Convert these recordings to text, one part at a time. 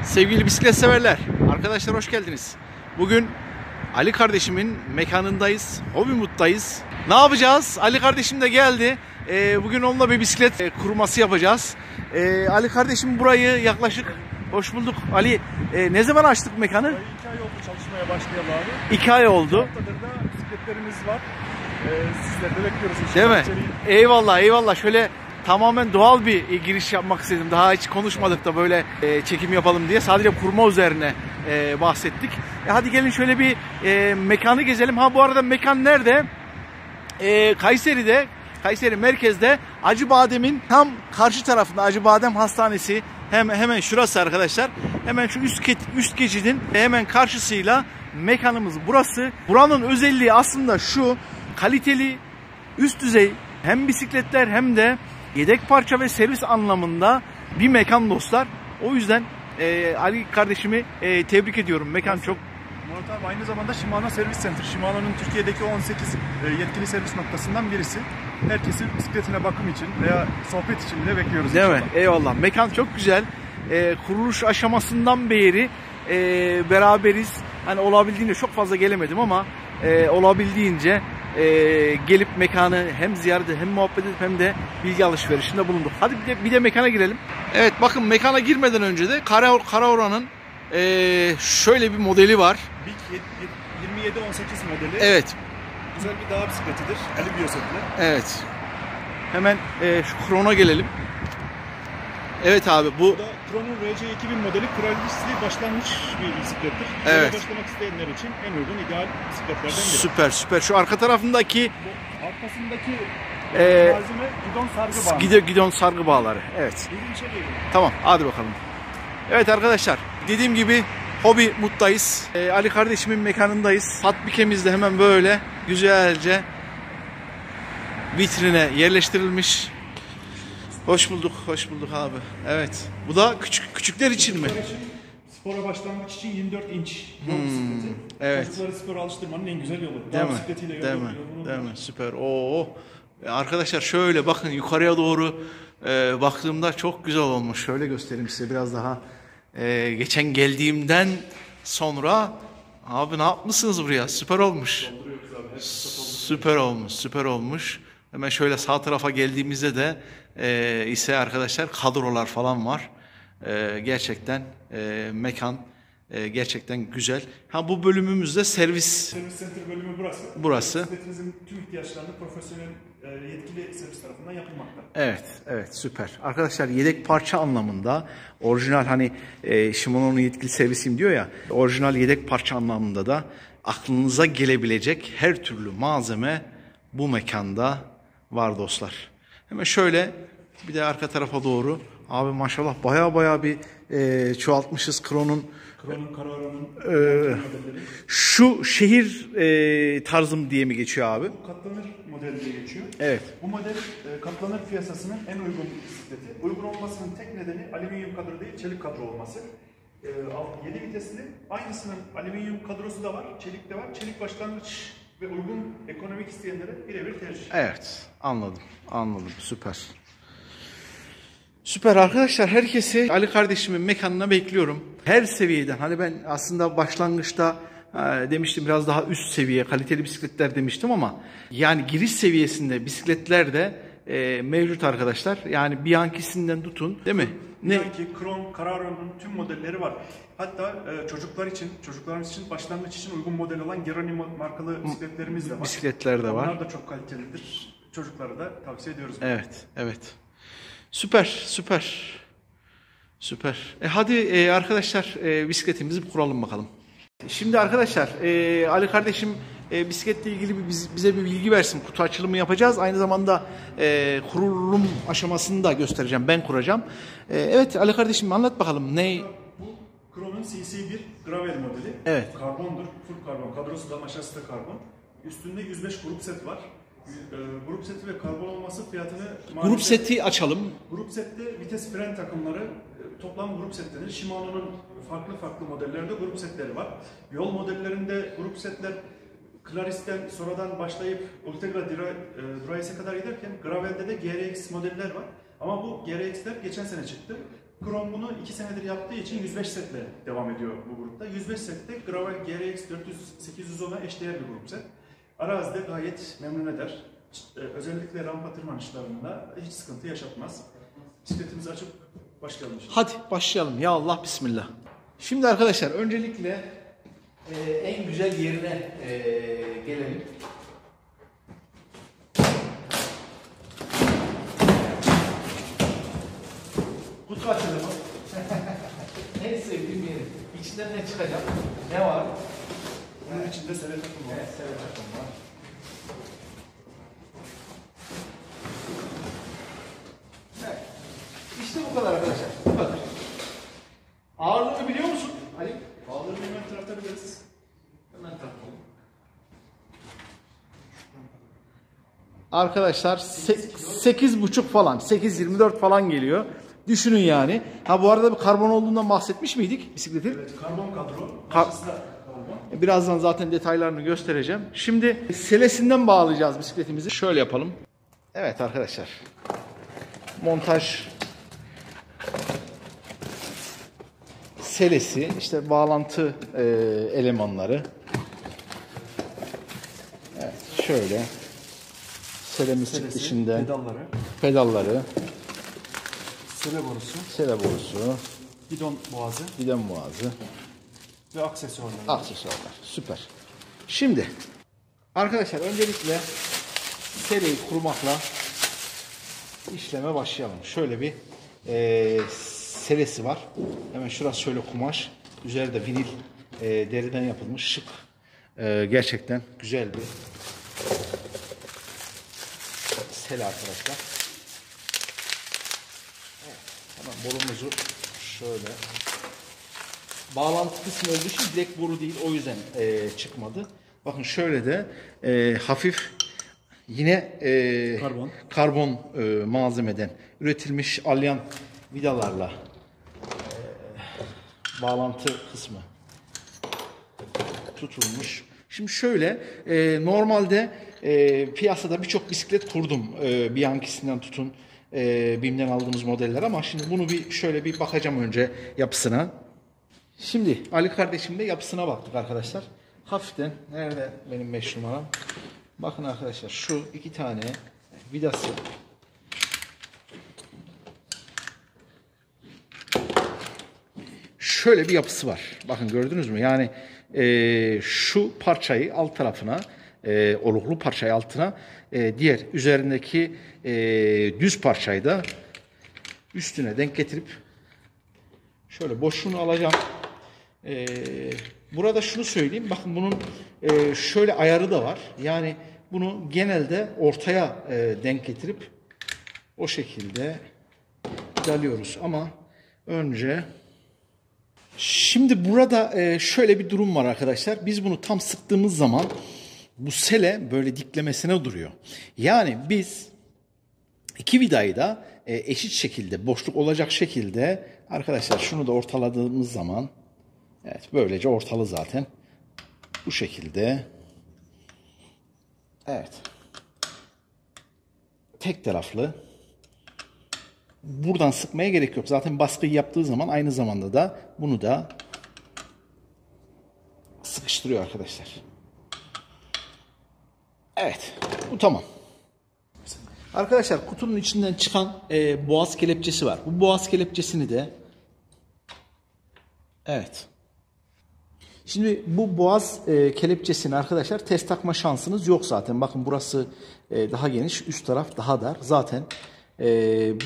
Sevgili bisiklet severler, arkadaşlar hoş geldiniz. Bugün Ali kardeşimin mekanındayız, Hobimut'tayız. Ne yapacağız? Ali kardeşim de geldi. Bugün onunla bir bisiklet kurması yapacağız. Ali kardeşim burayı yaklaşık, hoş bulduk Ali. Ne zaman açtık mekanı? 2 ay oldu çalışmaya başlayalı abi. 2 ay oldu. Bu haftadır da bisikletlerimiz var. Sizleri de bekliyoruz inşallah. Değil mi? İçeriği... Eyvallah eyvallah. Şöyle tamamen doğal bir giriş yapmak istedim. Daha hiç konuşmadık da böyle çekim yapalım diye. Sadece kurma üzerine bahsettik. Hadi gelin şöyle bir mekanı gezelim. Ha bu arada mekan nerede? Kayseri'de, Kayseri merkezde Acıbadem'in tam karşı tarafında Acıbadem Hastanesi. Hemen şurası arkadaşlar. Hemen şu üst geçidin hemen karşısıyla mekanımız burası. Buranın özelliği aslında şu: kaliteli, üst düzey hem bisikletler hem de yedek parça ve servis anlamında bir mekan dostlar. O yüzden Ali kardeşimi tebrik ediyorum. Mekan çok. Murat abi aynı zamanda Shimano Service Center. Shimano'nun Türkiye'deki 18 yetkili servis noktasından birisi. Herkesi bisikletine bakım için veya sohbet için bile bekliyoruz. Değil inşallah. mi? Eyvallah. Mekan çok güzel. Kuruluş aşamasından beri beraberiz. Hani olabildiğince çok fazla gelemedim ama olabildiğince gelip mekanı hem ziyaret hem muhabbet edip hem de bilgi alışverişinde bulunduk. Hadi bir de mekana girelim. Evet bakın, mekana girmeden önce de Karaoran'ın şöyle bir modeli var. Big 2718 modeli. Evet. Güzel bir dağ bisikletidir. Ali biyosetli. Evet. Hemen şu Kron'a gelelim. Evet abi bu da Kron'un RC2000 modeli kraliçesi başlangıç bir bisiklettir. Evet. Başlamak isteyenler için en uygun ideal bisikletlerden biri. Süper süper. Şu arka tarafındaki arkasındaki malzeme gidon sargı bağı. Gidon sargı bağları. Evet. Tamam hadi bakalım. Evet arkadaşlar, dediğim gibi Hobimut'tayız. Ali kardeşimin mekanındayız. Tatbikemiz de hemen böyle güzelce vitrine yerleştirilmiş. Hoş bulduk, hoş bulduk abi. Evet. Bu da küçükler için mi? Spora başlangıç için 24 inç yol bisikleti. Evet. Çocukları spora alıştırmanın en güzel yolu. Değil mi? Değil mi? Değil mi? Süper. Oo. Arkadaşlar şöyle bakın, yukarıya doğru baktığımda çok güzel olmuş. Şöyle göstereyim size biraz daha. Geçen geldiğimden sonra abi ne yapmışsınız buraya? Süper olmuş. Süper olmuş, süper olmuş. Hemen şöyle sağ tarafa geldiğimizde de ise arkadaşlar kadrolar falan var. Gerçekten mekan gerçekten güzel. Ha bu bölümümüzde servis center bölümü burası. Burası. Bisikletinizin tüm ihtiyaçlarını profesyonel yetkili servis tarafından yapılmakta. Evet, evet süper. Arkadaşlar yedek parça anlamında orijinal, hani Shimano'nun yetkili servisiyim diyor ya, orijinal yedek parça anlamında da aklınıza gelebilecek her türlü malzeme bu mekanda var dostlar. Hemen şöyle bir de arka tarafa doğru. Abi maşallah baya bir çoğaltmışız Kron'un Karaoran'ın şu şehir tarzım diye mi geçiyor abi? Bu katlanır model diye geçiyor. Evet. Bu model katlanır piyasasının en uygun bisikleti. Uygun olmasının tek nedeni alüminyum kadro değil, çelik kadro olması. 7 vitesli. Aynısının alüminyum kadrosu da var, çelik de var. Çelik başlangıç ve uygun ekonomik isteyenlere birebir tercih. Evet, anladım. Süper. Süper arkadaşlar, herkesi Ali kardeşimin mekanına bekliyorum. Her seviyeden, hani ben aslında başlangıçta demiştim biraz daha üst seviye kaliteli bisikletler demiştim ama yani giriş seviyesinde bisikletler de mevcut arkadaşlar. Yani Bianchi'sinden tutun, değil mi? Bianchi, Kron, Karaoran'ın tüm modelleri var. Hatta çocuklarımız için başlangıç için uygun model olan Geronimo markalı bisikletlerimiz de var. Bisikletler de var. Onlar da çok kalitelidir. Çocuklara da tavsiye ediyoruz. Evet. Süper. Hadi arkadaşlar bisikletimizi kuralım bakalım. Şimdi arkadaşlar Ali kardeşim bisikletle ilgili bize bir bilgi versin. Kutu açılımı yapacağız. Aynı zamanda kurulum aşamasını da göstereceğim. Ben kuracağım. Evet Ali kardeşim anlat bakalım. Ne? Bu Kron'un CC1 Gravel modeli. Evet. Karbondur. Full karbon. Kadrosu da maşası da karbon. Üstünde 105 grup set var. Grup seti ve karbon olması fiyatını... Grup seti açalım. Grup sette vites fren takımları toplam grup set denir. Shimano'nun farklı modellerinde grup setleri var. Yol modellerinde grup setler Claris'ten sonradan başlayıp Ultegra Durais'e kadar giderken Gravel'de de GRX modeller var. Ama bu GRX'ler geçen sene çıktı. Krom bunu 2 senedir yaptığı için 105 setle devam ediyor bu grupta. 105 sette Gravel GRX 810'a eşdeğer bir grup set. Arazide gayet memnun eder. Özellikle rampa tırmanışlarında hiç sıkıntı yaşatmaz. Bisikletimizi açıp başlayalım. Hadi başlayalım. Ya Allah, bismillah. Şimdi arkadaşlar öncelikle en güzel yerine gelelim. Kutu açılımı. En sevdiğim yeri. İçinden ne çıkacak? Ne var? Bunun içinde sele takım var. Evet, sele takım var. Evet. İşte bu kadar arkadaşlar. Bu kadar. Ağırlığını biliyor musun Ali? Ağlarını hemen tartabiliriz. Hemen tartalım. Arkadaşlar 8,5 falan, 8,24 falan geliyor. Düşünün yani. Ha, bu arada bir karbon olduğundan bahsetmiş miydik bisikletin? Evet, karbon kadro. Karşısı da karbon. Birazdan zaten detaylarını göstereceğim. Şimdi selesinden bağlayacağız bisikletimizi. Şöyle yapalım. Evet arkadaşlar. Montaj selesi, işte bağlantı elemanları. Evet, şöyle. Selemiz çıktı içinden. Pedalları. Sele borusu. Gidon boğazı. Ve Aksesuarlar. Süper. Şimdi arkadaşlar öncelikle seleyi kurmakla işleme başlayalım. Şöyle bir selesi var. Hemen şurası şöyle kumaş. Üzeri de vinil deriden yapılmış şık. Gerçekten güzel bir sele arkadaşlar. Evet, hemen borumuzu şöyle. Bağlantı kısmı olduğu için direkt boru değil, o yüzden çıkmadı. Bakın şöyle de hafif yine karbon malzemeden üretilmiş alyan vidalarla bağlantı kısmı tutulmuş. Şimdi şöyle normalde piyasada birçok bisiklet kurdum. Bianchi'sinden tutun BİM'den aldığımız modeller, ama şimdi bunu bir şöyle bir bakacağım önce yapısına. Şimdi Ali kardeşimle yapısına baktık arkadaşlar. Hafiften, nerede benim 5 numaram? Bakın arkadaşlar, şu 2 tane vidası şöyle bir yapısı var. Bakın gördünüz mü? Yani şu parçayı alt tarafına, oluklu parçayı altına, diğer üzerindeki düz parçayı da üstüne denk getirip şöyle boşluğunu alacağım. Burada şunu söyleyeyim. Bakın bunun şöyle ayarı da var. Yani bunu genelde ortaya denk getirip o şekilde alıyoruz. Ama önce şimdi burada şöyle bir durum var arkadaşlar. Biz bunu tam sıktığımız zaman bu sele böyle diklemesine duruyor. Yani biz iki vidayı da eşit şekilde, boşluk olacak şekilde arkadaşlar şunu da ortaladığımız zaman, evet, böylece ortalı zaten bu şekilde. Evet, tek taraflı. Buradan sıkmaya gerek yok. Zaten baskıyı yaptığı zaman aynı zamanda da bunu da sıkıştırıyor arkadaşlar. Evet, bu tamam. Arkadaşlar kutunun içinden çıkan boğaz kelepçesi var. Bu boğaz kelepçesini de, evet. Şimdi bu boğaz kelepçesini arkadaşlar test takma şansınız yok zaten. Bakın burası daha geniş, üst taraf daha dar. Zaten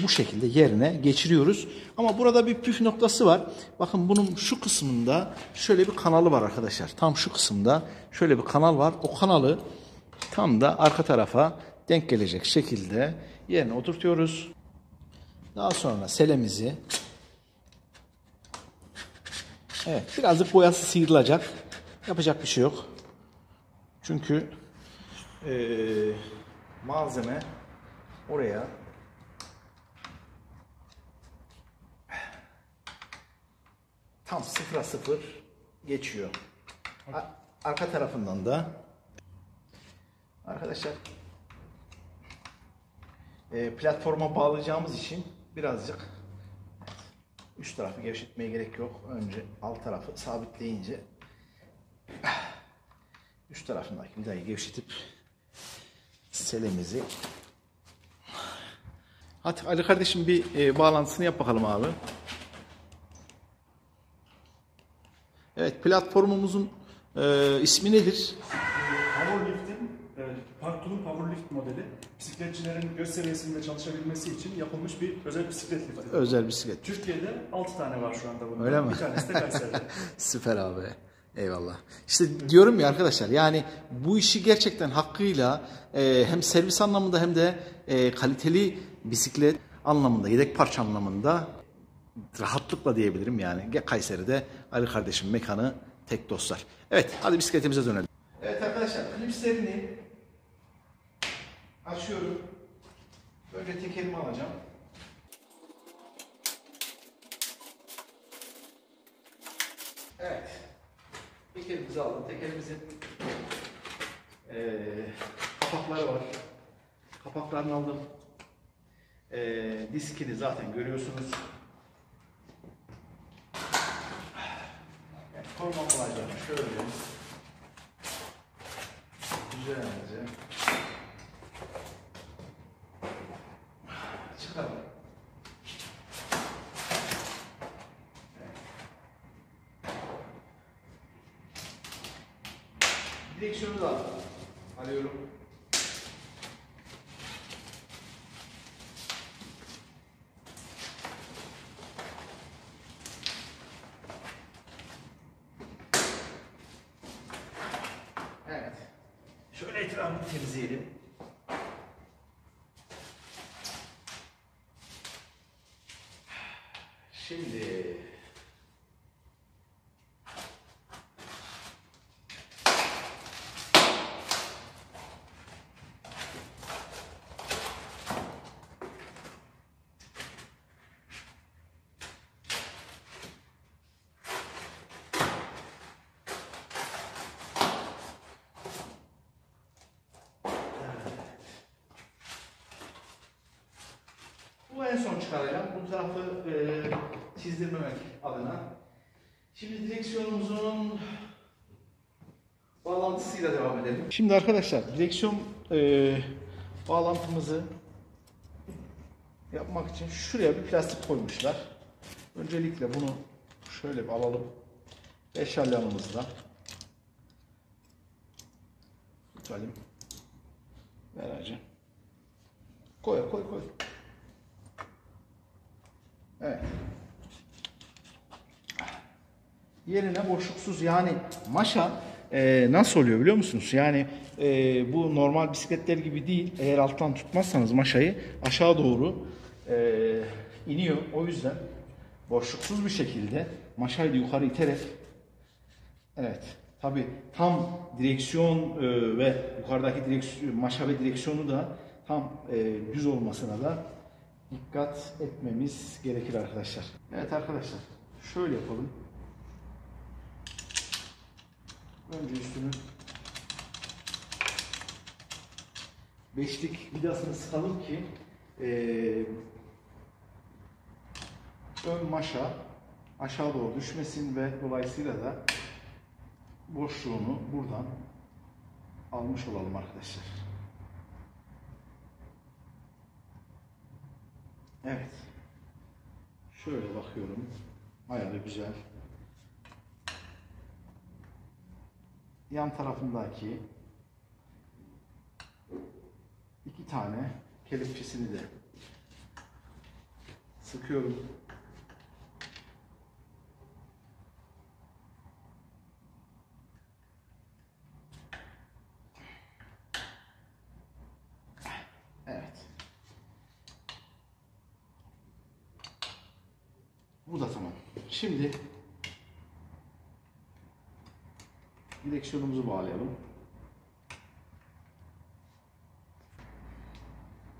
bu şekilde yerine geçiriyoruz. Ama burada bir püf noktası var. Bakın bunun şu kısmında şöyle bir kanalı var arkadaşlar. Tam şu kısımda şöyle bir kanal var. O kanalı tam da arka tarafa denk gelecek şekilde yerine oturtuyoruz. Daha sonra selemizi, evet, birazcık boyası sıyrılacak. Yapacak bir şey yok. Çünkü malzeme oraya tam 0'a 0 geçiyor. Arka tarafından da arkadaşlar platforma bağlayacağımız için birazcık Üst tarafı gevşetmeye gerek yok. Önce alt tarafı sabitleyince üst tarafındaki vidayı gevşetip selemizi. Hadi Ali kardeşim bir bağlantısını yap bakalım abi. Evet, platformumuzun ismi nedir? Powerlift'in Park2 Powerlift modeli. Bisikletçilerin göz seviyesinde çalışabilmesi için yapılmış bir özel bisiklet lifti. Özel bisiklet. Türkiye'de 6 tane var şu anda bunun. Öyle mi? Bir tanesi de Kayseri'de. Süper abi. Eyvallah. İşte diyorum ya arkadaşlar, yani bu işi gerçekten hakkıyla hem servis anlamında hem de kaliteli bisiklet anlamında, yedek parça anlamında rahatlıkla diyebilirim yani. Kayseri'de Ali kardeşim mekanı tek dostlar. Evet, hadi bisikletimize dönelim. Evet arkadaşlar, klipslerini açıyorum. Önce tekerimi alacağım. Evet. Tekerimizi aldım. Tekerimizin kapakları var. Kapaklarını aldım. Diskini zaten görüyorsunuz. Evet, koruma alacağım. Şöyle güzelce çıkaralım. Direksiyonu da alıyorum. Evet. Şöyle etrafını temizleyelim. Şimdi bu en son çıkaracağım. Bu tarafı çizdirmemek adına. Şimdi direksiyonumuzun bağlantısıyla devam edelim. Şimdi arkadaşlar, direksiyon bağlantımızı yapmak için şuraya bir plastik koymuşlar. Öncelikle bunu şöyle bir alalım. 5 alyanımızla tutalım. Ver hacı. Koy. Evet. Yerine boşluksuz, yani maşa nasıl oluyor biliyor musunuz? Yani bu normal bisikletler gibi değil. Eğer alttan tutmazsanız maşayı aşağı doğru iniyor. O yüzden boşluksuz bir şekilde maşayı da yukarı iterek, evet, tabi tam direksiyon ve yukarıdaki direksiyon, maşa ve direksiyonu da tam düz olmasına da dikkat etmemiz gerekir arkadaşlar. Evet arkadaşlar, şöyle yapalım. Önce üstünü beşlik vidasını sıkalım ki ön maşa aşağı doğru düşmesin ve dolayısıyla da boşluğunu buradan almış olalım arkadaşlar. Evet. Şöyle bakıyorum. Ayarı güzel. Yan tarafındaki 2 tane kelepçesini de sıkıyorum. Evet. Bu da tamam. Şimdi direksiyonumuzu bağlayalım.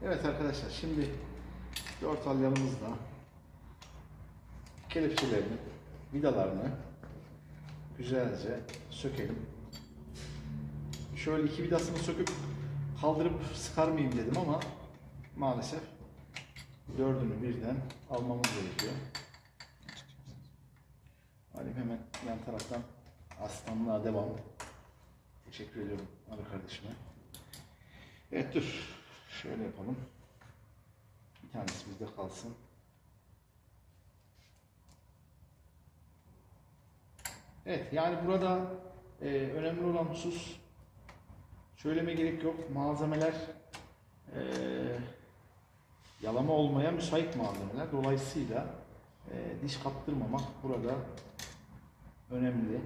Evet arkadaşlar, şimdi 4 alyanımızla kelepçelerini, vidalarını güzelce sökelim. Şöyle 2 vidasını söküp kaldırıp sıkar mıyım dedim ama maalesef 4'ünü birden almamız gerekiyor. Halim hemen yan taraftan aslanlığa devam. Teşekkür ediyorum abi kardeşime. Evet dur. Şöyle yapalım. Bir tanesi bizde kalsın. Evet yani burada önemli olan husus söyleme gerek yok. Malzemeler yalama olmaya müsait malzemeler. Dolayısıyla diş kaptırmamak burada önemli.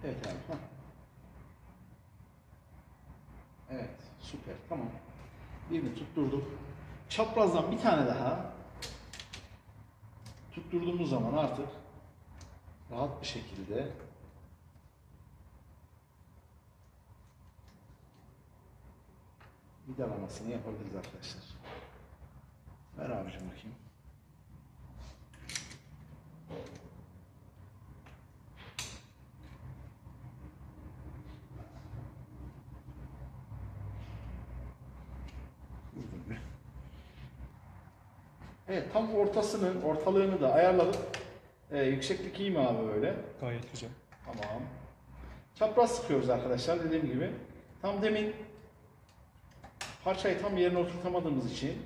Evet abi. Evet, süper. Tamam. Birini tutturduk. Çaprazdan bir tane daha tutturduğumuz zaman artık rahat bir şekilde vidalamasını yapabiliriz arkadaşlar. Ver abicim bakayım. Evet, tam ortalığını da ayarladık. Yükseklik iyi mi abi böyle? Gayet güzel. Tamam. Çapraz sıkıyoruz arkadaşlar dediğim gibi. Tam demin parçayı tam yerine oturtamadığımız için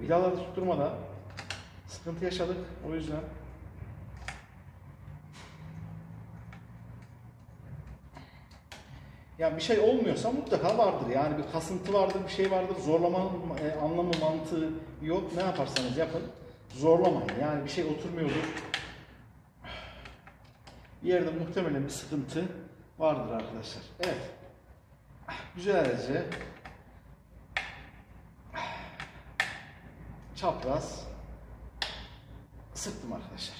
vidaları tutturmada sıkıntı yaşadık. O yüzden yani bir şey olmuyorsa mutlaka vardır. Yani bir kasıntı vardır, bir şey vardır. Zorlama anlamı, mantığı yok. Ne yaparsanız yapın. Zorlamayın. Yani bir şey oturmuyordur. Bir yerde muhtemelen bir sıkıntı vardır arkadaşlar. Evet. Güzelce çapraz sıktım arkadaşlar.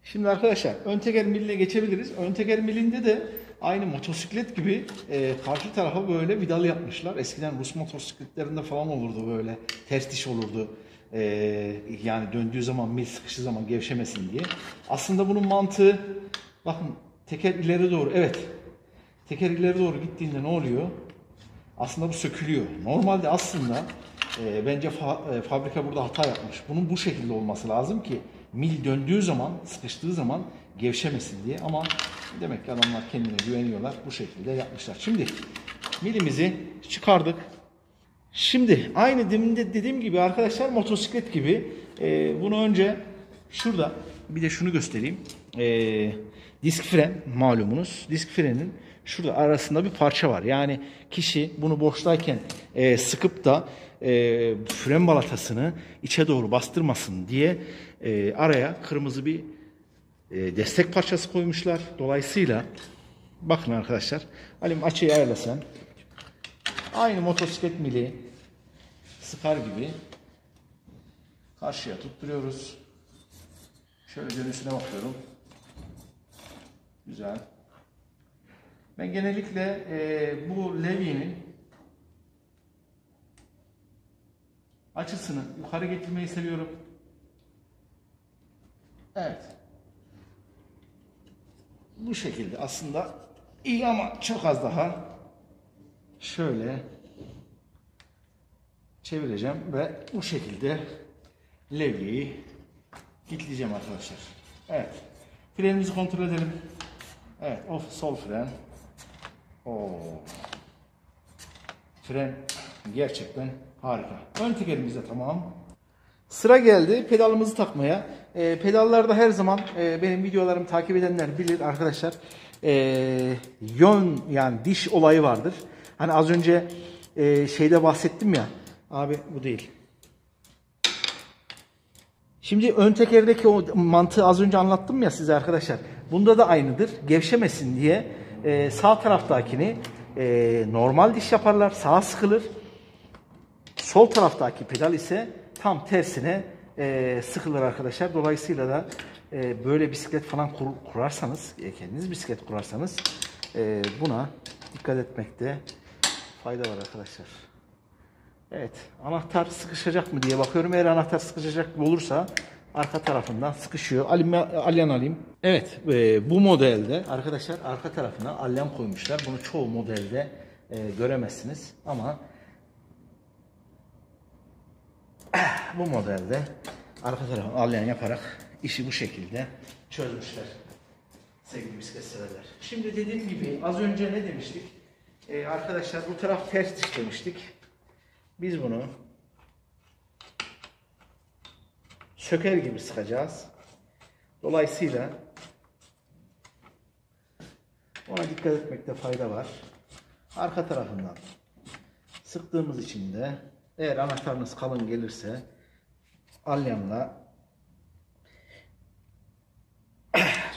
Şimdi arkadaşlar ön teker miline geçebiliriz. Ön teker milinde de aynı motosiklet gibi karşı tarafa böyle vidalı yapmışlar. Eskiden Rus motosikletlerinde falan olurdu böyle. Ters diş olurdu. Yani döndüğü zaman mil sıkıştığı zaman gevşemesin diye. Aslında bunun mantığı bakın teker ileri doğru evet. Teker ileri doğru gittiğinde ne oluyor? Aslında bu sökülüyor. Normalde aslında bence fabrika burada hata yapmış. Bunun bu şekilde olması lazım ki mil döndüğü zaman, sıkıştığı zaman gevşemesin diye. Ama demek ki adamlar kendine güveniyorlar. Bu şekilde yapmışlar. Şimdi milimizi çıkardık. Şimdi aynı deminde dediğim gibi arkadaşlar motosiklet gibi bunu önce şurada bir de şunu göstereyim. Disk fren malumunuz. Disk frenin şurada arasında bir parça var. Yani kişi bunu boştayken sıkıp da fren balatasını içe doğru bastırmasın diye araya kırmızı bir destek parçası koymuşlar. Dolayısıyla bakın arkadaşlar. Halim açıyı ayarlasan. Aynı motosiklet mili sıkar gibi karşıya tutturuyoruz. Şöyle dönüşüne bakıyorum. Güzel. Ben genellikle bu levyenin açısını yukarı getirmeyi seviyorum. Evet. Bu şekilde aslında iyi ama çok az daha şöyle çevireceğim ve bu şekilde levyeyi kilitleyeceğim arkadaşlar. Evet. Frenimizi kontrol edelim. Evet, sol fren. Fren gerçekten harika. Ön tekerimiz de tamam. Sıra geldi pedalımızı takmaya. Pedallarda her zaman benim videolarımı takip edenler bilir arkadaşlar. Yön yani diş olayı vardır. Hani az önce şeyde bahsettim ya. Abi bu değil. Şimdi ön tekerdeki o mantığı az önce anlattım ya size arkadaşlar. Bunda da aynıdır. Gevşemesin diye sağ taraftakini normal diş yaparlar. Sağa sıkılır. Sol taraftaki pedal ise tam tersine sıkılır arkadaşlar. Dolayısıyla da böyle bisiklet falan kurarsanız, kendiniz bisiklet kurarsanız buna dikkat etmekte fayda var arkadaşlar. Evet, anahtar sıkışacak mı diye bakıyorum. Eğer anahtar sıkışacak olursa arka tarafından sıkışıyor. Alyan alayım. Evet, bu modelde arkadaşlar arka tarafına alyan koymuşlar. Bunu çoğu modelde göremezsiniz ama bu modelde arka tarafına alyan yaparak işi bu şekilde çözmüşler. Sevgili bisiklet severler. Şimdi dediğim gibi az önce ne demiştik? Arkadaşlar bu taraf ters diş demiştik. Biz bunu söker gibi sıkacağız. Dolayısıyla ona dikkat etmekte fayda var. Arka tarafından sıktığımız için de eğer anahtarınız kalın gelirse alyanla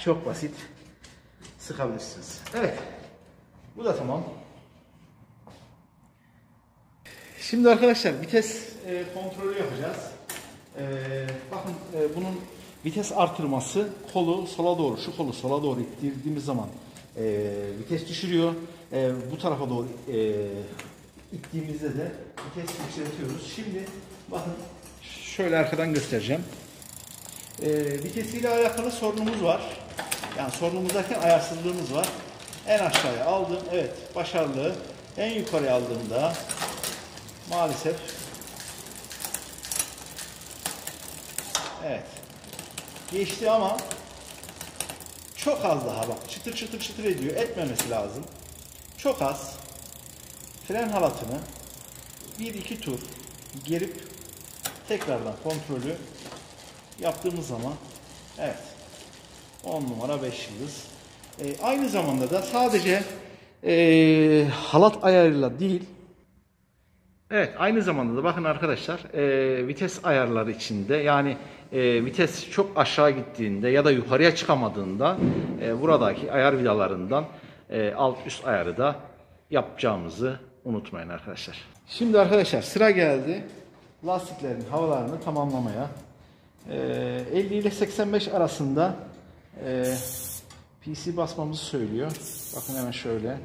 çok basit sıkabilirsiniz. Evet. Bu da tamam. Şimdi arkadaşlar vites kontrolü yapacağız. Bakın bunun vites artırması kolu sola doğru, şu kolu sola doğru ittirdiğimiz zaman vites düşürüyor. Bu tarafa doğru ittiğimizde de vites yükseltiyoruz. Şimdi bakın şöyle arkadan göstereceğim. Vitesiyle alakalı sorunumuz var. Yani sorunumuz derken ayarsızlığımız var. En aşağıya aldım. Evet, başarılı. En yukarıya aldığımda maalesef evet geçti ama çok az daha bak çıtır çıtır çıtır ediyor. Etmemesi lazım. Çok az fren halatını 1-2 tur gerip tekrardan kontrolü yaptığımız zaman evet 10 numara 5 yıldız. Aynı zamanda da sadece halat ayarıyla değil, evet aynı zamanda da bakın arkadaşlar vites ayarları içinde yani vites çok aşağı gittiğinde ya da yukarıya çıkamadığında buradaki ayar vidalarından alt üst ayarı da yapacağımızı unutmayın arkadaşlar. Şimdi arkadaşlar sıra geldi lastiklerin havalarını tamamlamaya. 50 ile 85 arasında PC basmamızı söylüyor. Bakın hemen şöyle.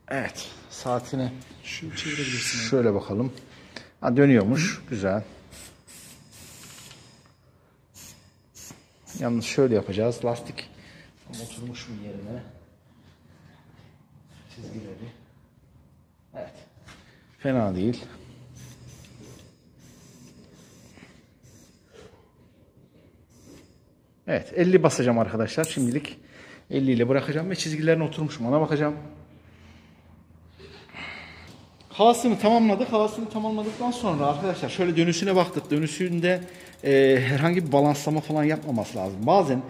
Evet. Saatini şöyle bakalım. Ha, dönüyormuş. Güzel. Yalnız şöyle yapacağız. Lastik oturmuş mu yerine? Çizgileri. Evet. Fena değil. Evet 50 basacağım arkadaşlar. Şimdilik 50 ile bırakacağım ve çizgilerine oturmuş mu ona bakacağım. Havasını tamamladık. Havasını tamamladıktan sonra arkadaşlar şöyle dönüşüne baktık. Dönüşünde herhangi bir balanslama falan yapmaması lazım. Bazen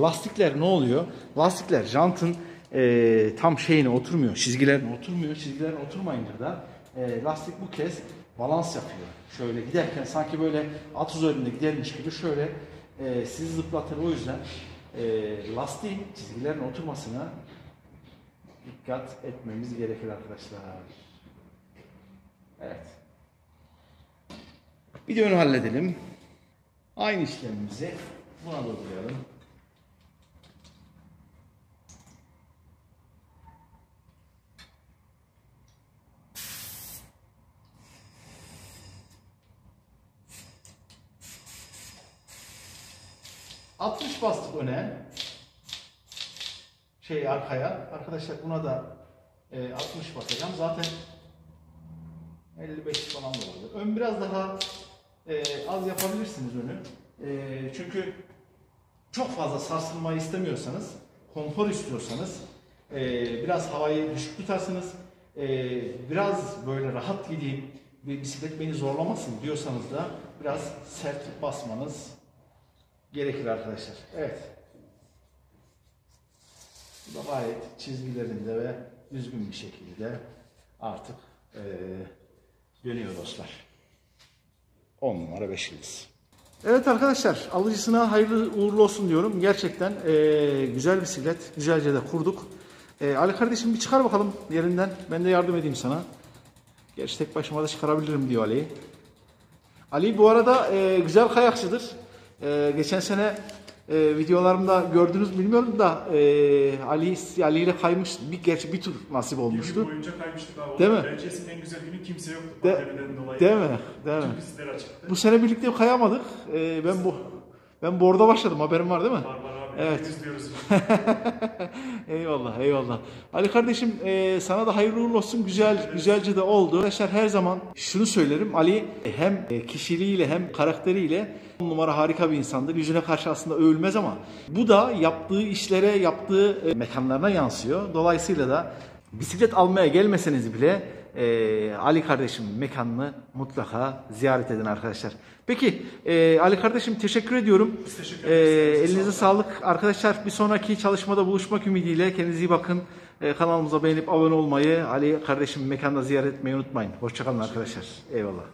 lastikler ne oluyor? Lastikler jantın tam şeyine oturmuyor. Çizgilerine oturmuyor. Çizgilerine oturmayınca da lastik bu kez balans yapıyor. Şöyle giderken sanki böyle at üzerinde gidermiş gibi şöyle sizi zıplatır. O yüzden lastiğin çizgilerin oturmasına dikkat etmemiz gerekir arkadaşlar. Evet. Bir de önü halledelim. Aynı işlemimizi buna da uygulayalım. ...60 bastık öne. Arkaya. Arkadaşlar buna da 60 basacağım. Zaten 55 falan da oldu. Ön biraz daha az yapabilirsiniz önü. Çünkü çok fazla sarsılmayı istemiyorsanız, konfor istiyorsanız biraz havayı düşük tutarsınız. Biraz böyle rahat gideyim, bisiklet beni zorlamasın diyorsanız da biraz sert basmanız gerekir arkadaşlar. Evet. Bu da gayet çizgilerinde ve düzgün bir şekilde artık dönüyor dostlar. 10 numara 5 yıldız. Evet arkadaşlar, alıcısına hayırlı uğurlu olsun diyorum. Gerçekten güzel bisiklet, güzelce de kurduk. Ali kardeşim bir çıkar bakalım yerinden. Ben de yardım edeyim sana. Gerçi tek başıma da çıkarabilirim diyor Ali. Ali bu arada güzel kayakçıdır. Geçen sene Videolarımda gördünüz mü bilmiyorum da Ali ile kaymış. Gerçi bir tur nasip olmuştu. Bir gün boyunca kaymıştık abi. Değil mi? Belçesinin en güzel günü kimse yoktu. Pandemiden dolayı. Değil mi? Değil mi? Bütün pistler açıktı. Bu sene birlikte kayamadık. Ben board'a başladım. Haberin var değil mi? Var abi. Evet. İzliyoruz. Eyvallah, eyvallah. Ali kardeşim sana da hayırlı uğurlu olsun. Güzelce de oldu. Arkadaşlar her zaman şunu söylerim. Ali hem kişiliğiyle hem karakteriyle 10 numara harika bir insandır. Yüzüne karşı aslında övülmez ama bu da yaptığı işlere, yaptığı mekanlarına yansıyor. Dolayısıyla da bisiklet almaya gelmeseniz bile Ali kardeşimin mekanını mutlaka ziyaret edin arkadaşlar. Peki Ali kardeşim teşekkür ediyorum. Biz teşekkür ederiz. Elinize sağlık. Arkadaşlar bir sonraki çalışmada buluşmak ümidiyle kendinize iyi bakın. Kanalımıza beğenip abone olmayı, Ali kardeşimin mekanını ziyaret etmeyi unutmayın. Hoşçakalın arkadaşlar. Eyvallah.